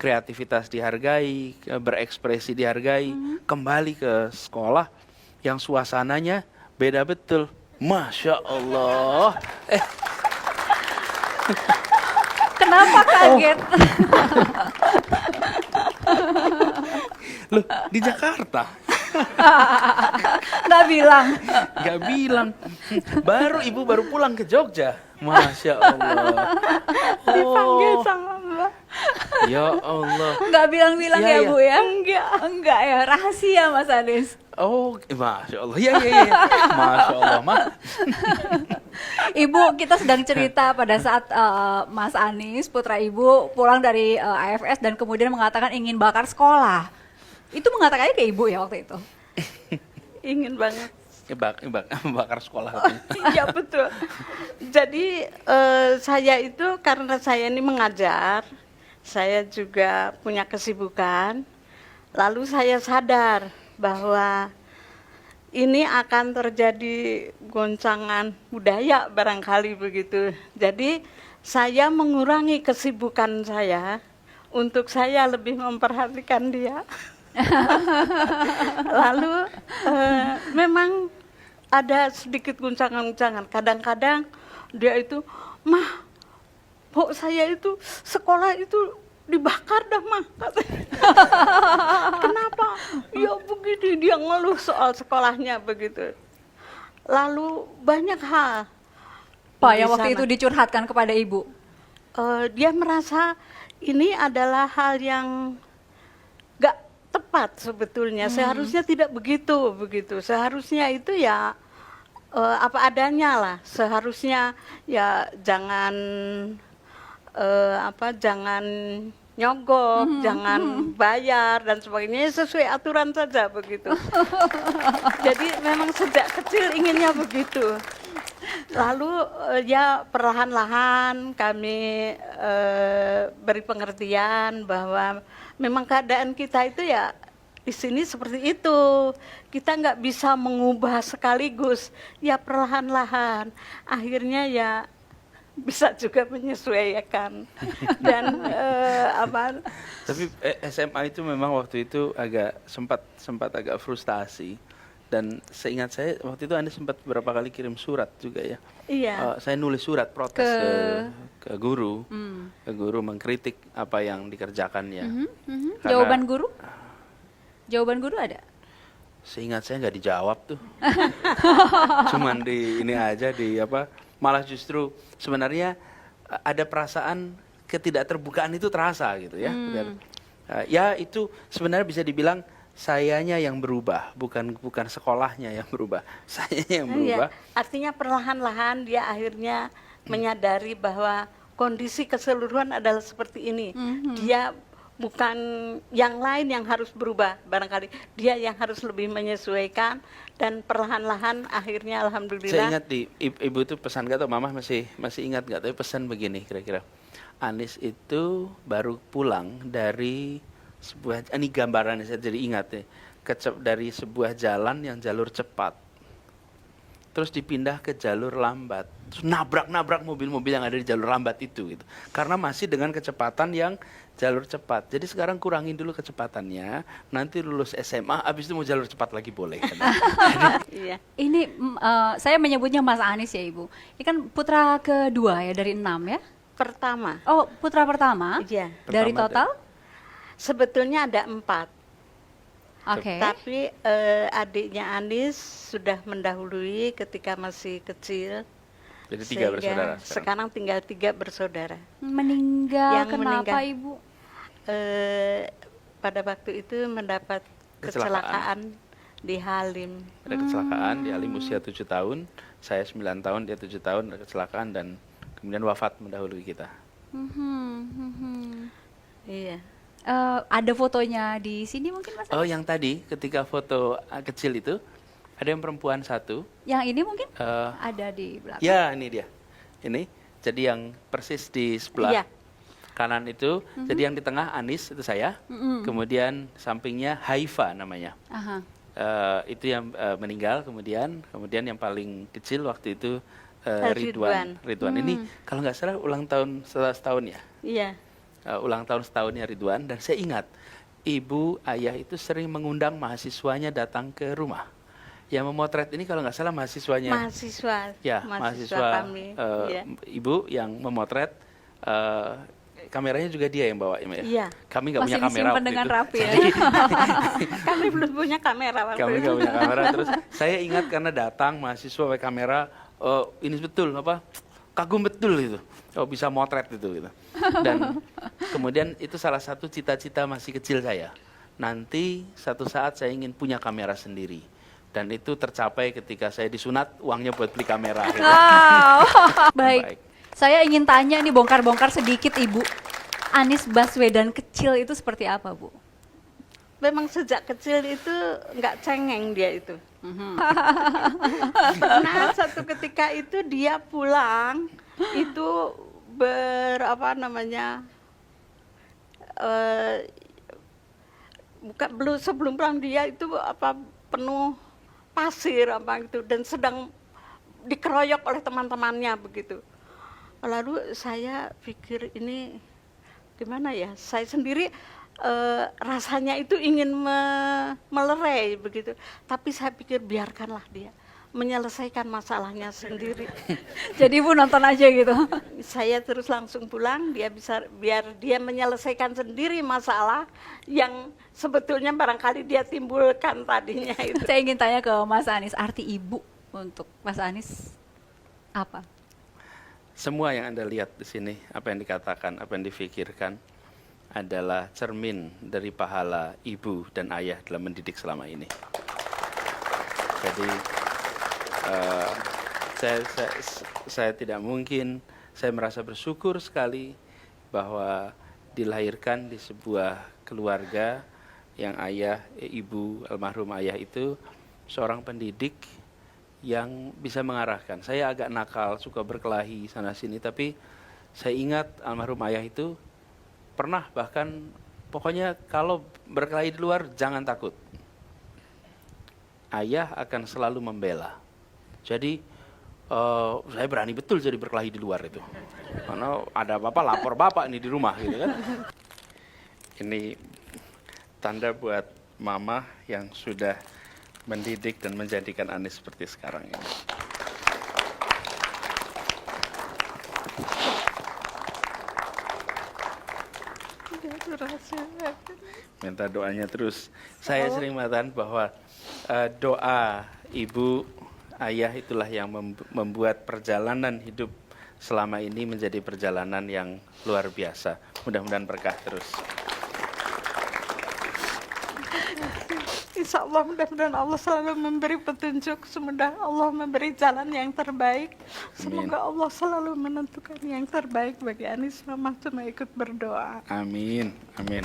kreativitas dihargai, berekspresi dihargai, kembali ke sekolah yang suasananya beda betul. Masya Allah. Kenapa kaget? Loh, di Jakarta. Nggak bilang. Gak bilang. Ibu baru pulang ke Jogja. Masya Allah. Dipanggil Oh, sama Mbak. ya Allah. Nggak bilang-bilang Iya, ya iya. Bu ya? Enggak. Enggak ya, rahasia Mas Anies. Oh, Masya Allah. Ya, ya, ya. Masya Allah, Ma. Ibu, kita sedang cerita pada saat Mas Anies, putra Ibu, pulang dari AFS dan kemudian mengatakan ingin bakar sekolah. Itu mengatakannya ke Ibu ya waktu itu? Ingin banget. Bakar sekolah katanya. Iya betul. Jadi saya itu karena saya ini mengajar, saya juga punya kesibukan. Lalu saya sadar bahwa ini akan terjadi goncangan budaya barangkali begitu. Jadi saya mengurangi kesibukan saya untuk saya lebih memperhatikan dia. Lalu memang ada sedikit guncangan-guncangan. Kadang-kadang dia itu, "Mah, pok saya itu sekolah itu dibakar dah, Mah." Katanya. Kenapa? Ya begini, dia ngeluh soal sekolahnya begitu. Lalu banyak hal. Pak di yang waktu sana. itu dicurhatkan kepada Ibu? Dia merasa ini adalah hal yang gak tepat sebetulnya. Seharusnya tidak begitu. Seharusnya itu ya apa adanya lah. Seharusnya ya jangan jangan nyogok, jangan bayar dan sebagainya, sesuai aturan saja begitu. Jadi memang sejak kecil inginnya begitu. Lalu ya perlahan-lahan kami beri pengertian bahwa memang keadaan kita itu ya di sini seperti itu. Kita nggak bisa mengubah sekaligus, ya perlahan-lahan. Akhirnya ya bisa juga menyesuaikan dan Tapi SMA itu memang waktu itu sempat agak frustasi, dan seingat saya waktu itu Anda sempat berapa kali kirim surat juga ya. iya. Saya nulis surat protes ke guru, mengkritik apa yang dikerjakannya. Karena Jawaban guru ada? seingat saya nggak dijawab tuh. Cuman malah justru sebenarnya ada perasaan ketidakterbukaan itu terasa gitu ya. Ya itu sebenarnya bisa dibilang sayanya yang berubah, bukan sekolahnya yang berubah, sayanya yang berubah. Iya, artinya perlahan-lahan dia akhirnya menyadari bahwa kondisi keseluruhan adalah seperti ini. Dia bukan yang lain yang harus berubah, barangkali dia yang harus lebih menyesuaikan, dan perlahan-lahan akhirnya Saya alhamdulillah. ingat ibu itu pesan gak tau, mama masih ingat gak, tapi pesan begini kira-kira. Anies itu baru pulang dari ini gambarannya saya jadi ingat ya, dari sebuah jalan yang jalur cepat, terus dipindah ke jalur lambat, terus nabrak mobil-mobil yang ada di jalur lambat itu gitu. Karena masih dengan kecepatan yang jalur cepat. Jadi sekarang kurangin dulu kecepatannya, nanti lulus SMA habis itu mau jalur cepat lagi boleh. Iya. Ini saya menyebutnya Mas Anies ya Ibu. Ini kan putra kedua ya dari 6 ya? Pertama, Oh, putra pertama? iya. Dari Pertama total? Sebetulnya ada 4, Oke. tapi adiknya Anies sudah mendahului ketika masih kecil. Jadi 3 Sehingga bersaudara sekarang. sekarang tinggal 3 bersaudara. Meninggal Yang kenapa meninggal. Ibu? Pada waktu itu mendapat kecelakaan di Halim. Ada kecelakaan di Halim usia 7 tahun, saya 9 tahun, dia 7 tahun, ada kecelakaan dan kemudian wafat mendahului kita. Iya. Ada fotonya di sini mungkin Mas Oh, Anies? yang tadi ketika foto kecil itu ada yang perempuan satu. Yang ini mungkin eh, ada di belakang. Ya, ini dia. Ini. Jadi yang persis di sebelah Iya. kanan itu. Jadi yang di tengah Anies itu saya. Kemudian sampingnya Haifa namanya. Aha. Itu yang meninggal. Kemudian yang paling kecil waktu itu Ridwan. Ridwan. Ini kalau nggak salah ulang tahun setelah setahun ya. Iya. ulang tahun setahunnya Ridwan, dan saya ingat ibu ayah itu sering mengundang mahasiswanya datang ke rumah. Yang memotret ini kalau nggak salah mahasiswanya. Mahasiswa. Ya, mahasiswa kami. Iya. ibu yang memotret. Kameranya juga dia yang bawa, ya, Mbak, ya? Iya. Kami nggak Masih punya kamera disimpan waktu dengan itu. rapi ya. Jadi, Kami belum punya kamera waktu kami itu. nggak punya kamera. Terus saya ingat karena datang mahasiswa pakai kamera, ini betul apa? Kagum betul itu. Oh, bisa motret itu gitu. Dan kemudian itu salah satu cita-cita masih kecil saya. Nanti satu saat saya ingin punya kamera sendiri. Dan itu tercapai ketika saya disunat, uangnya buat beli kamera. Gitu. Wow. Baik. Baik. Saya ingin tanya nih, bongkar-bongkar sedikit Ibu. Anies Baswedan kecil itu seperti apa, Bu? Memang sejak kecil itu nggak cengeng dia itu. Karena satu ketika itu dia pulang itu belum sebelum pulang dia itu penuh pasir gitu dan sedang dikeroyok oleh teman-temannya begitu. Lalu saya pikir ini gimana ya? Saya sendiri rasanya itu ingin melerai begitu. Tapi saya pikir biarkanlah dia menyelesaikan masalahnya sendiri. Jadi Bu nonton aja gitu. Saya terus langsung pulang, biar dia menyelesaikan sendiri masalah yang sebetulnya barangkali dia timbulkan tadinya itu. Saya ingin tanya ke Mas Anies, arti ibu untuk Mas Anies apa? Semua yang Anda lihat di sini, apa yang dikatakan, apa yang difikirkan adalah cermin dari pahala ibu dan ayah dalam mendidik selama ini. Jadi saya tidak mungkin, saya merasa bersyukur sekali bahwa dilahirkan di sebuah keluarga yang ibu almarhum ayah itu seorang pendidik yang bisa mengarahkan. Saya agak nakal, suka berkelahi sana sini, tapi saya ingat almarhum ayah itu pernah bahkan pokoknya kalau berkelahi di luar jangan takut. Ayah akan selalu membela. Jadi saya berani betul jadi berkelahi di luar itu. Karena ada apa-apa lapor bapak ini di rumah gitu kan. Ini tanda buat mama yang sudah mendidik dan menjadikan Anies seperti sekarang ini. Minta doanya terus. Saya sering mengatakan bahwa doa ibu, ayah itulah yang membuat perjalanan hidup selama ini menjadi perjalanan yang luar biasa. Mudah-mudahan berkah terus. Insya Allah mudah-mudahan Allah selalu memberi petunjuk, semoga Allah memberi jalan yang terbaik. Semoga Allah selalu menentukan yang terbaik bagi Anies. Mama cuma ikut berdoa. Amin, amin.